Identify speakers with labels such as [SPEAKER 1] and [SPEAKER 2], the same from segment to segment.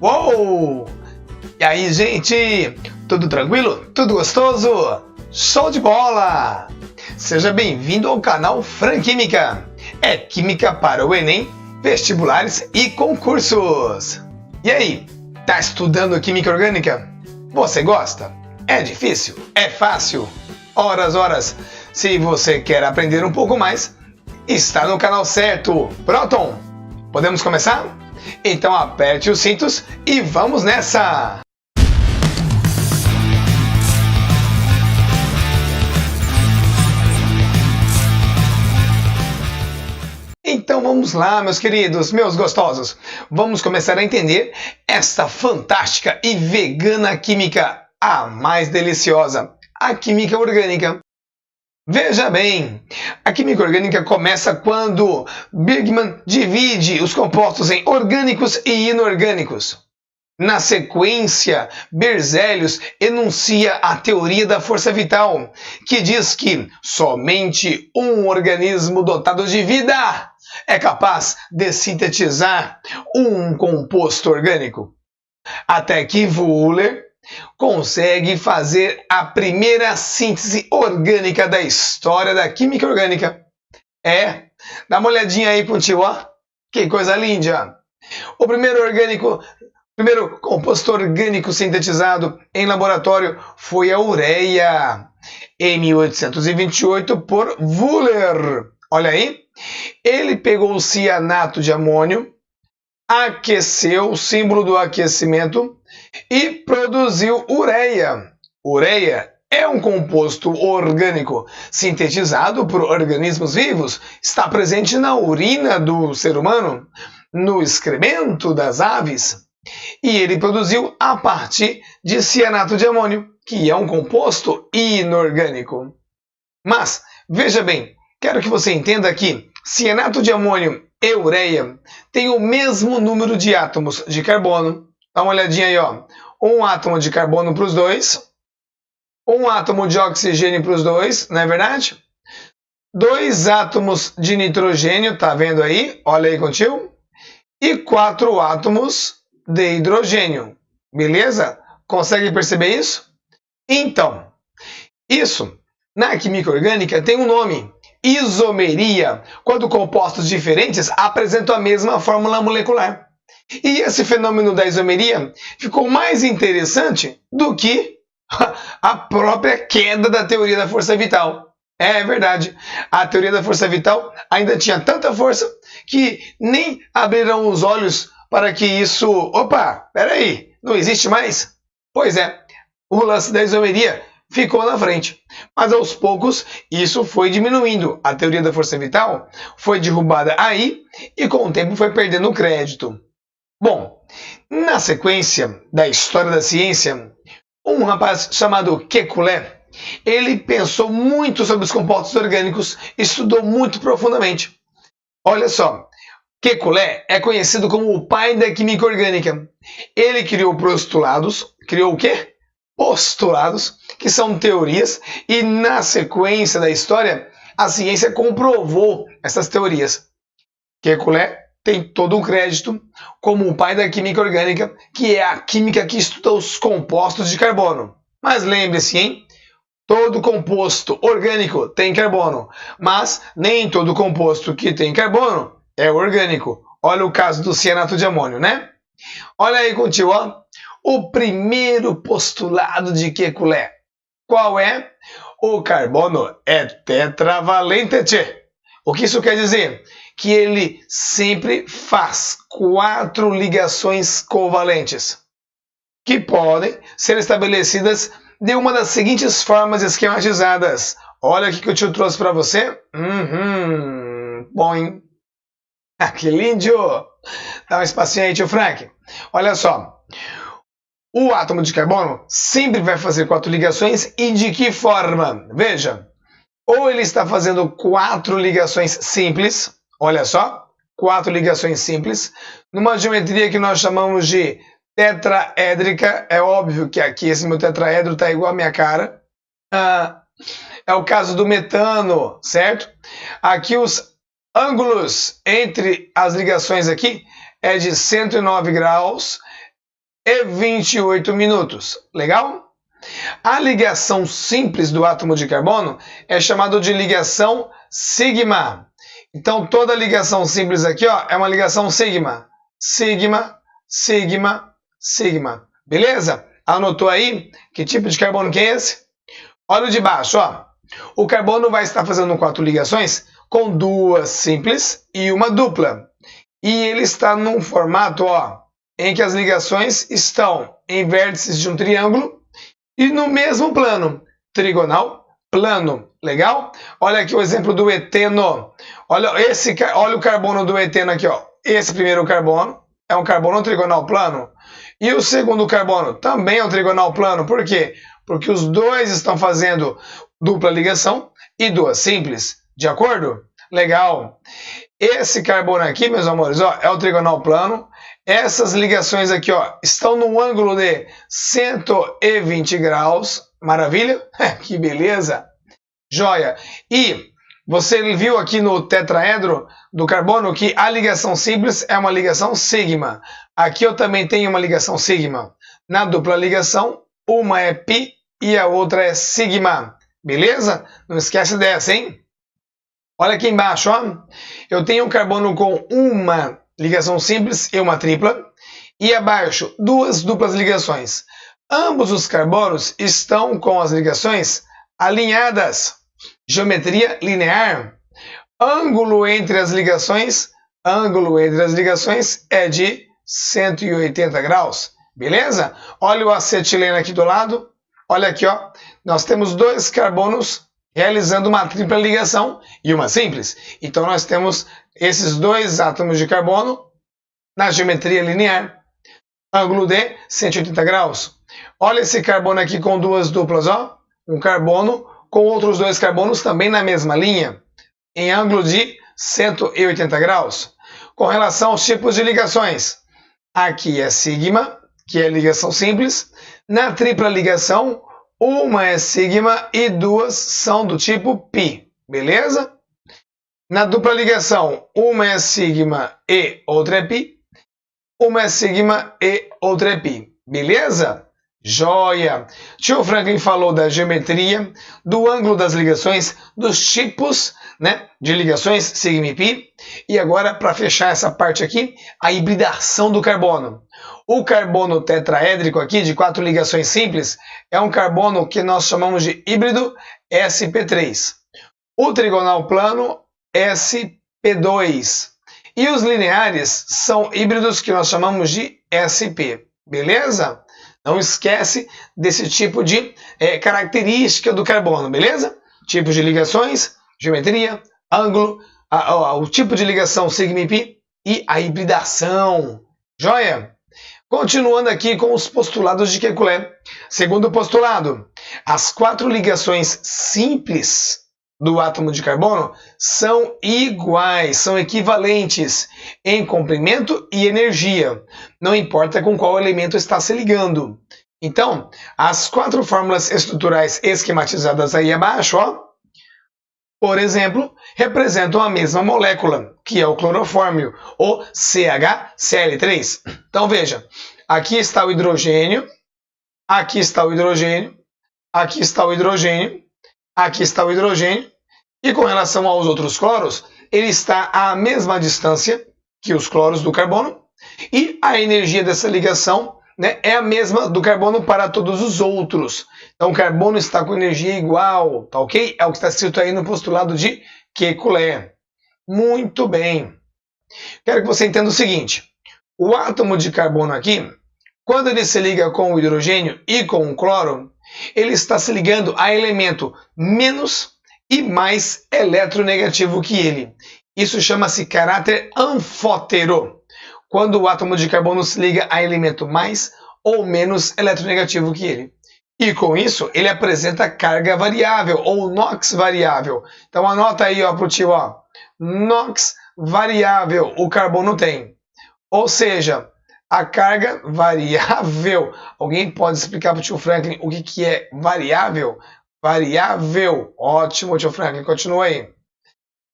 [SPEAKER 1] Uou! E aí, gente? Tudo tranquilo? Tudo gostoso? Show de bola! Seja bem-vindo ao canal Franquímica. É química para o Enem, vestibulares e concursos. E aí, tá estudando química orgânica? Você gosta? É difícil? É fácil? Horas. Se você quer aprender um pouco mais, está no canal certo. Pronto? Podemos começar? Então aperte os cintos e vamos nessa! Então vamos lá, meus queridos, meus gostosos. Vamos começar a entender esta fantástica e vegana química, a mais deliciosa, a química orgânica. Veja bem, a química orgânica começa quando Bergman divide os compostos em orgânicos e inorgânicos. Na sequência, Berzelius enuncia a teoria da força vital, que diz que somente um organismo dotado de vida é capaz de sintetizar um composto orgânico. Até que Wöhler consegue fazer a primeira síntese orgânica da história da química orgânica. Dá uma olhadinha aí contigo, ó. Que coisa linda! O primeiro composto orgânico sintetizado em laboratório foi a ureia, em 1828 por Wöhler. Olha aí, ele pegou o cianato de amônio, aqueceu, o símbolo do aquecimento, e produziu ureia. Ureia é um composto orgânico sintetizado por organismos vivos, está presente na urina do ser humano, no excremento das aves, e ele produziu a partir de cianato de amônio, que é um composto inorgânico. Mas, veja bem, quero que você entenda que cianato de amônio e ureia têm o mesmo número de átomos de carbono. Dá uma olhadinha aí, ó. Um átomo de carbono para os dois, um átomo de oxigênio para os dois, não é verdade? 2 átomos de nitrogênio, tá vendo aí? Olha aí contigo. E 4 átomos de hidrogênio, beleza? Consegue perceber isso? Então, isso na química orgânica tem um nome: isomeria, quando compostos diferentes apresentam a mesma fórmula molecular. E esse fenômeno da isomeria ficou mais interessante do que a própria queda da teoria da força vital. É verdade, a teoria da força vital ainda tinha tanta força que nem abriram os olhos para que isso... Opa, peraí, não existe mais? Pois é, o lance da isomeria ficou na frente. Mas aos poucos isso foi diminuindo. A teoria da força vital foi derrubada aí e com o tempo foi perdendo crédito. Bom, na sequência da história da ciência, um rapaz chamado Kekulé, ele pensou muito sobre os compostos orgânicos, estudou muito profundamente. Olha só, Kekulé é conhecido como o pai da química orgânica. Ele criou postulados, criou o quê? Postulados, que são teorias, e na sequência da história, a ciência comprovou essas teorias. Kekulé tem todo o crédito como o pai da química orgânica, que é a química que estuda os compostos de carbono. Mas lembre-se, hein? Todo composto orgânico tem carbono, mas nem todo composto que tem carbono é orgânico. Olha o caso do cianato de amônio, né? Olha aí contigo, ó. O primeiro postulado de Kekulé. Qual é? O carbono é tetravalente, tchê. O que isso quer dizer? Que ele sempre faz 4 ligações covalentes, que podem ser estabelecidas de uma das seguintes formas esquematizadas. Olha aqui que eu te trouxe para você. Bom, hein? Que lindo! Dá um espacinho aí, tio Frank. Olha só. O átomo de carbono sempre vai fazer 4 ligações, e de que forma? Veja, ou ele está fazendo 4 ligações simples, olha só, 4 ligações simples, numa geometria que nós chamamos de tetraédrica. É óbvio que aqui esse meu tetraedro está igual à minha cara. É o caso do metano, certo? Aqui os ângulos entre as ligações aqui é de 109 graus, e 28 minutos. Legal? A ligação simples do átomo de carbono é chamada de ligação sigma. Então, toda ligação simples aqui, ó, é uma ligação sigma. Sigma, sigma, sigma. Beleza? Anotou aí? Que tipo de carbono que é esse? Olha o de baixo, ó. O carbono vai estar fazendo 4 ligações com 2 simples e uma dupla. E ele está num formato, ó, em que as ligações estão em vértices de um triângulo e no mesmo plano, trigonal, plano. Legal? Olha aqui o exemplo do eteno. Olha o carbono do eteno aqui, ó. Esse primeiro carbono é um carbono trigonal plano. E o segundo carbono também é um trigonal plano. Por quê? Porque os dois estão fazendo dupla ligação e 2 simples. De acordo? Legal. Esse carbono aqui, meus amores, ó, é o trigonal plano. Essas ligações aqui, ó, estão num ângulo de 120 graus. Maravilha? Que beleza! Joia! E você viu aqui no tetraedro do carbono que a ligação simples é uma ligação sigma. Aqui eu também tenho uma ligação sigma. Na dupla ligação, uma é pi e a outra é sigma. Beleza? Não esquece dessa, hein? Olha aqui embaixo, ó. Eu tenho um carbono com uma ligação simples e uma tripla. E abaixo, 2 duplas ligações. Ambos os carbonos estão com as ligações alinhadas. Geometria linear. Ângulo entre as ligações é de 180 graus. Beleza? Olha o acetileno aqui do lado. Olha aqui, ó. Nós temos 2 carbonos realizando uma tripla ligação e uma simples. Então nós temos esses 2 átomos de carbono na geometria linear. Ângulo de 180 graus. Olha esse carbono aqui com 2 duplas, ó. Um carbono com outros 2 carbonos também na mesma linha, em ângulo de 180 graus. Com relação aos tipos de ligações, aqui é sigma, que é ligação simples. Na tripla ligação, uma é sigma e 2 são do tipo pi. Beleza? Na dupla ligação, uma é sigma e outra é pi. Uma é sigma e outra é pi. Beleza? Joia! Tio Franklin falou da geometria, do ângulo das ligações, dos tipos, né, de ligações, sigma e pi. E agora, para fechar essa parte aqui, a hibridação do carbono. O carbono tetraédrico aqui, de 4 ligações simples, é um carbono que nós chamamos de híbrido sp3. O trigonal plano, sp2. E os lineares são híbridos que nós chamamos de sp. Beleza? Não esquece desse tipo de característica do carbono, beleza? Tipos de ligações, geometria, ângulo, o tipo de ligação sigma e pi e a hibridação. Joia? Continuando aqui com os postulados de Kekulé. Segundo postulado, as 4 ligações simples do átomo de carbono são iguais, são equivalentes em comprimento e energia. Não importa com qual elemento está se ligando. Então, as 4 fórmulas estruturais esquematizadas aí abaixo, ó, por exemplo, representam a mesma molécula, que é o clorofórmio, ou CHCl3. Então veja, aqui está o hidrogênio, aqui está o hidrogênio, aqui está o hidrogênio, aqui está o hidrogênio, e com relação aos outros cloros, ele está à mesma distância que os cloros do carbono, e a energia dessa ligação, né, é a mesma do carbono para todos os outros. Então o carbono está com energia igual, tá ok? É o que está escrito aí no postulado de Kekulé. Muito bem. Quero que você entenda o seguinte, o átomo de carbono aqui, quando ele se liga com o hidrogênio e com o cloro, ele está se ligando a elemento menos e mais eletronegativo que ele. Isso chama-se caráter anfótero, quando o átomo de carbono se liga a elemento mais ou menos eletronegativo que ele. E com isso, ele apresenta carga variável, ou NOx variável. Então anota aí para o tio, ó. NOx variável o carbono tem. Ou seja, a carga variável. Alguém pode explicar para o tio Franklin o que é variável? Variável. Ótimo, tio Franklin. Continua aí.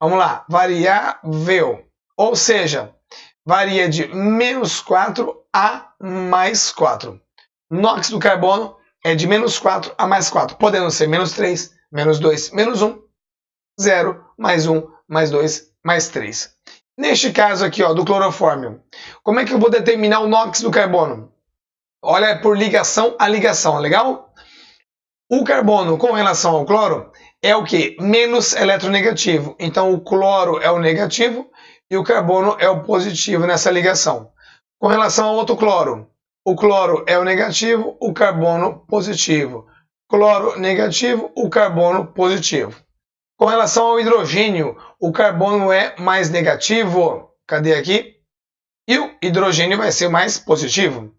[SPEAKER 1] Vamos lá. Variável. Ou seja, varia de -4 a +4. NOx do carbono é de -4 a +4, podendo ser -3, -2, -1, 0, +1, +2, +3. Neste caso aqui, ó, do clorofórmio, como é que eu vou determinar o NOx do carbono? Olha, por ligação a ligação, legal? O carbono com relação ao cloro é o que? Menos eletronegativo. Então o cloro é o negativo e o carbono é o positivo nessa ligação. Com relação ao outro cloro, o cloro é o negativo, o carbono positivo. Cloro negativo, o carbono positivo. Com relação ao hidrogênio, o carbono é mais negativo. Cadê aqui? E o hidrogênio vai ser mais positivo.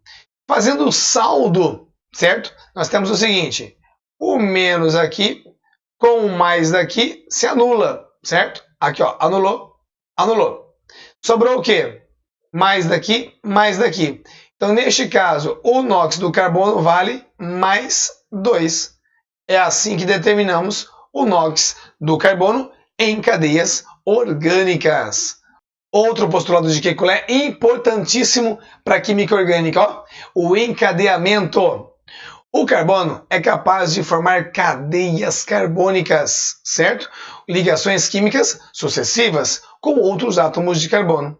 [SPEAKER 1] Fazendo o saldo, certo? Nós temos o seguinte, o menos aqui com o mais daqui se anula, certo? Aqui, ó, anulou, anulou. Sobrou o quê? Mais daqui, mais daqui. Então, neste caso, o NOx do carbono vale +2. É assim que determinamos o NOx do carbono em cadeias orgânicas. Outro postulado de Kekulé importantíssimo para a química orgânica, ó, o encadeamento. O carbono é capaz de formar cadeias carbônicas, certo? Ligações químicas sucessivas com outros átomos de carbono.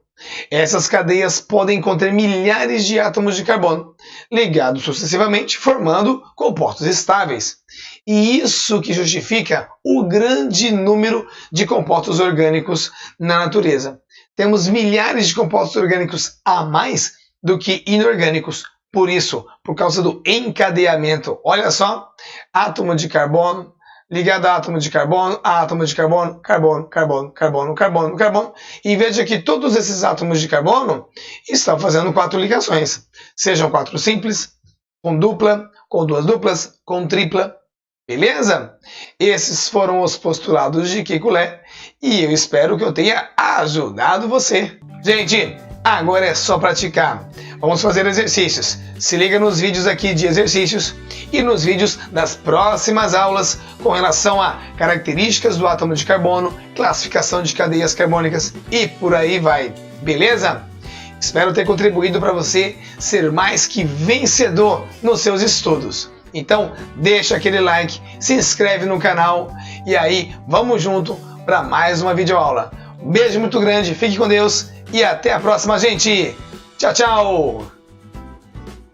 [SPEAKER 1] Essas cadeias podem conter milhares de átomos de carbono, ligados sucessivamente, formando compostos estáveis. E isso que justifica o grande número de compostos orgânicos na natureza. Temos milhares de compostos orgânicos a mais do que inorgânicos. Por isso, por causa do encadeamento, olha só, átomo de carbono, ligado a átomo de carbono, carbono, carbono, carbono, carbono, carbono. E veja que todos esses átomos de carbono estão fazendo 4 ligações. Sejam 4 simples, com dupla, com 2 duplas, com tripla. Beleza? Esses foram os postulados de Kekulé e eu espero que eu tenha ajudado você. Gente, agora é só praticar. Vamos fazer exercícios. Se liga nos vídeos aqui de exercícios e nos vídeos das próximas aulas com relação a características do átomo de carbono, classificação de cadeias carbônicas e por aí vai. Beleza? Espero ter contribuído para você ser mais que vencedor nos seus estudos. Então, deixa aquele like, se inscreve no canal e aí vamos junto para mais uma videoaula. Um beijo muito grande, fique com Deus e até a próxima, gente! Tchau, tchau!